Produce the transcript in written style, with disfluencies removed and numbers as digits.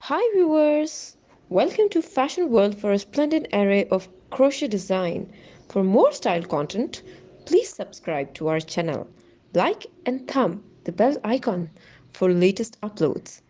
Hi viewers! Welcome to Fashion World for a splendid array of crochet design. For more style content, please subscribe to our channel. Like and thumb the bell icon for latest uploads.